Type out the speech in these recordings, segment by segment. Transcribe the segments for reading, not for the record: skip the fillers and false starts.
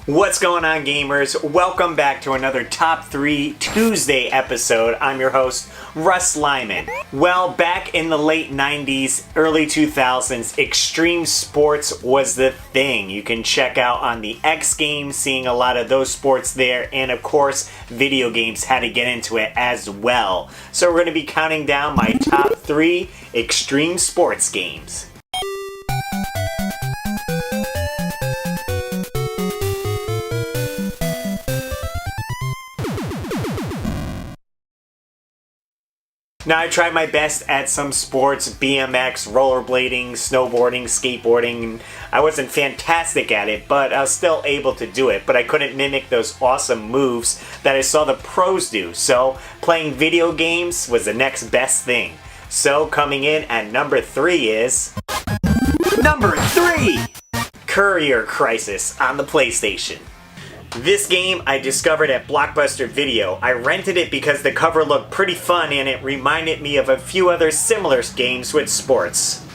What's going on, gamers? Welcome back to another Top 3 Tuesday episode. I'm your host, Russly. Well, back in the late 90s, early 2000s, extreme sports was the thing. You can check out on the X Games, seeing a lot of those sports there, and of course, video games had to get into it as well. So we're going to be counting down my top 3 extreme sports games. Now, I tried my best at some sports, BMX, rollerblading, snowboarding, skateboarding. I wasn't fantastic at it, but I was still able to do it. But I couldn't mimic those awesome moves that I saw the pros do. So, playing video games was the next best thing. So, coming in at number 3 is... Number 3! Courier Crisis on the PlayStation. This game I discovered at Blockbuster Video. I rented it because the cover looked pretty fun and it reminded me of a few other similar games with sports.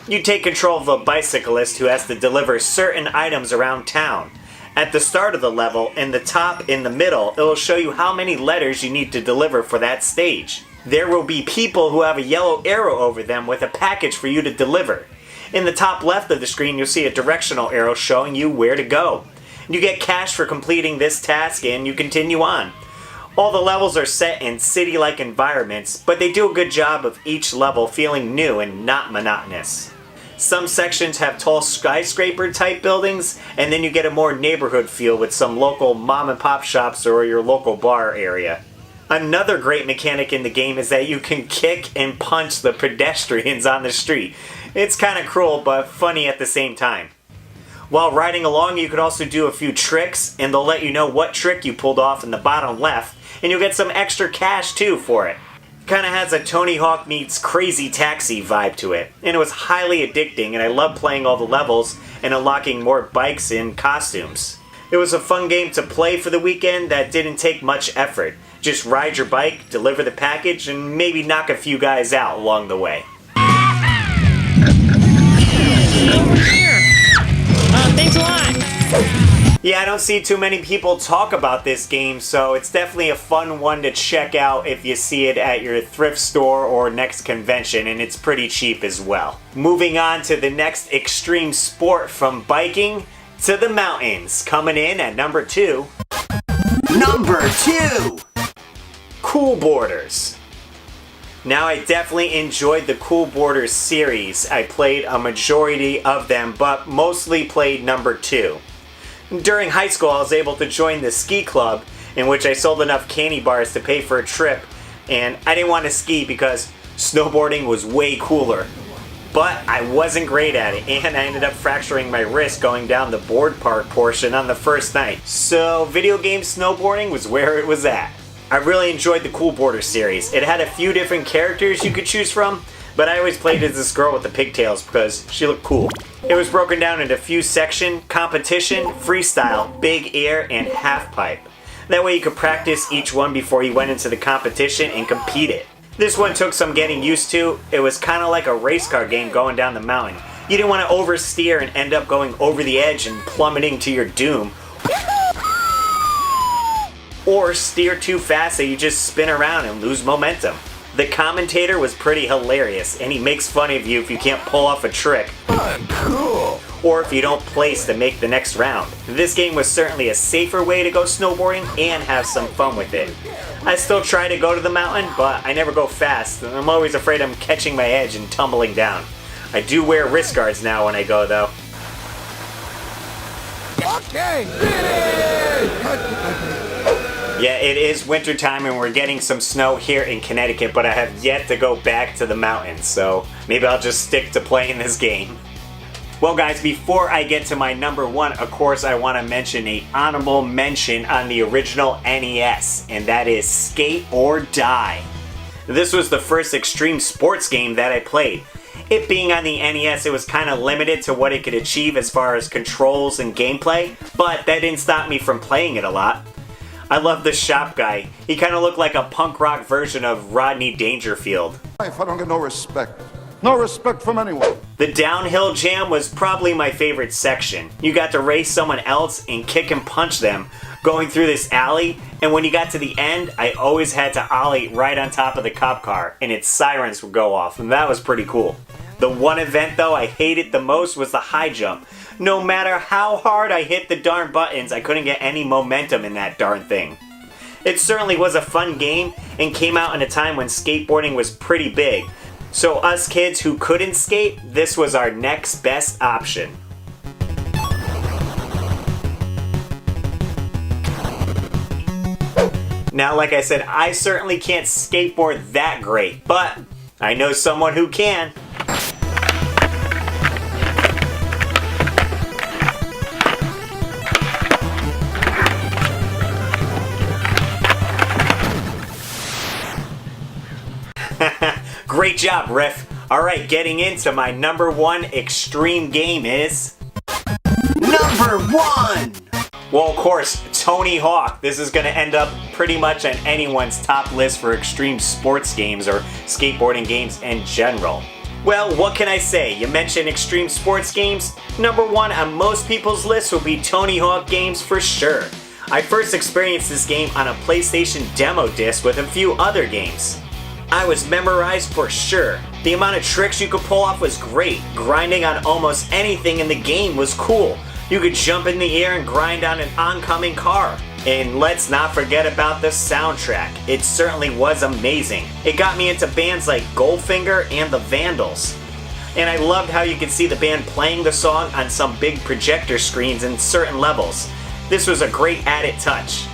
You take control of a bicyclist who has to deliver certain items around town. At the start of the level, in the top, in the middle, it will show you how many letters you need to deliver for that stage. There will be people who have a yellow arrow over them with a package for you to deliver. In the top left of the screen, you'll see a directional arrow showing you where to go. You get cash for completing this task and you continue on. All the levels are set in city-like environments, but they do a good job of each level feeling new and not monotonous. Some sections have tall skyscraper-type buildings, and then you get a more neighborhood feel with some local mom-and-pop shops or your local bar area. Another great mechanic in the game is that you can kick and punch the pedestrians on the street. It's kind of cruel, but funny at the same time. While riding along, you can also do a few tricks, and they'll let you know what trick you pulled off in the bottom left, and you'll get some extra cash too for it. Kinda has a Tony Hawk meets Crazy Taxi vibe to it, and it was highly addicting, and I loved playing all the levels and unlocking more bikes and costumes. It was a fun game to play for the weekend that didn't take much effort. Just ride your bike, deliver the package, and maybe knock a few guys out along the way. Thanks a lot! Yeah, I don't see too many people talk about this game, so it's definitely a fun one to check out if you see it at your thrift store or next convention, and it's pretty cheap as well. Moving on to the next extreme sport, from biking to the mountains. Coming in at number 2. Number 2! Cool Boarders. Now, I definitely enjoyed the Cool Boarders series. I played a majority of them, but mostly played number 2. During high school, I was able to join the ski club, in which I sold enough candy bars to pay for a trip, and I didn't want to ski because snowboarding was way cooler. But I wasn't great at it, and I ended up fracturing my wrist going down the board park portion on the first night. So, video game snowboarding was where it was at. I really enjoyed the Cool Boarders series. It had a few different characters you could choose from, but I always played as this girl with the pigtails because she looked cool. It was broken down into a few sections: competition, freestyle, big air, and half pipe. That way you could practice each one before you went into the competition and compete it. This one took some getting used to. It was kind of like a race car game going down the mountain. You didn't want to oversteer and end up going over the edge and plummeting to your doom, or steer too fast that you just spin around and lose momentum. The commentator was pretty hilarious, and he makes fun of you if you can't pull off a trick. I'm cool. Or if you don't place to make the next round. This game was certainly a safer way to go snowboarding and have some fun with it. I still try to go to the mountain, but I never go fast, and I'm always afraid I'm catching my edge and tumbling down. I do wear wrist guards now when I go, though. Okay. Yeah, it is wintertime and we're getting some snow here in Connecticut, but I have yet to go back to the mountains, so maybe I'll just stick to playing this game. Well guys, before I get to my number 1, of course I want to mention an honorable mention on the original NES, and that is Skate or Die. This was the first extreme sports game that I played. It being on the NES, it was kind of limited to what it could achieve as far as controls and gameplay, but that didn't stop me from playing it a lot. I love the shop guy. He kind of looked like a punk rock version of Rodney Dangerfield. If I don't get no respect, No respect from anyone. The downhill jam was probably my favorite section. You got to race someone else and kick and punch them going through this alley, and when you got to the end, I always had to ollie right on top of the cop car, and its sirens would go off, and that was pretty cool. The one event, though, I hated the most was the high jump. No matter how hard I hit the darn buttons, I couldn't get any momentum in that darn thing. It certainly was a fun game, and came out in a time when skateboarding was pretty big. So us kids who couldn't skate, this was our next best option. Now, like I said, I certainly can't skateboard that great, but I know someone who can. Great job, Riff. Alright, getting into my number one extreme game is... Number 1! Well, of course, Tony Hawk. This is going to end up pretty much on anyone's top list for extreme sports games or skateboarding games in general. Well, what can I say? You mentioned extreme sports games. Number 1 on most people's list will be Tony Hawk games for sure. I first experienced this game on a PlayStation demo disc with a few other games. I was memorized for sure. The amount of tricks you could pull off was great. Grinding on almost anything in the game was cool. You could jump in the air and grind on an oncoming car. And let's not forget about the soundtrack. It certainly was amazing. It got me into bands like Goldfinger and the Vandals. And I loved how you could see the band playing the song on some big projector screens in certain levels. This was a great added touch.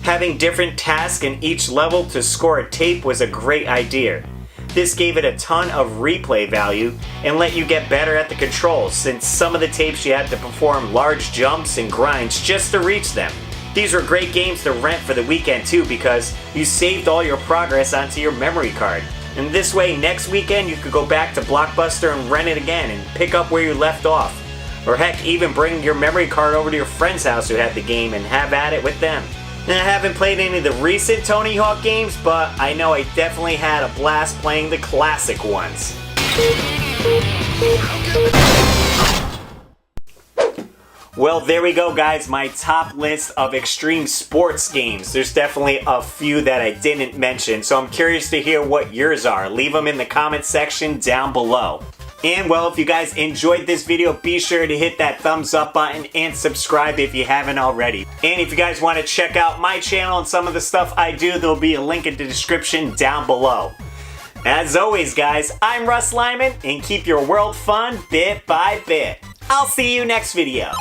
Having different tasks in each level to score a tape was a great idea. This gave it a ton of replay value and let you get better at the controls, since some of the tapes you had to perform large jumps and grinds just to reach them. These were great games to rent for the weekend too, because you saved all your progress onto your memory card. And this way, next weekend you could go back to Blockbuster and rent it again and pick up where you left off. Or heck, even bring your memory card over to your friend's house who had the game and have at it with them. And I haven't played any of the recent Tony Hawk games, but I know I definitely had a blast playing the classic ones. Well, there we go, guys, my top list of extreme sports games. There's definitely a few that I didn't mention, so I'm curious to hear what yours are. Leave them in the comment section down below. And well, if you guys enjoyed this video, be sure to hit that thumbs up button and subscribe if you haven't already. And if you guys want to check out my channel and some of the stuff I do, there'll be a link in the description down below. As always, guys, I'm Russ Lyman, and keep your world fun bit by bit. I'll see you next video.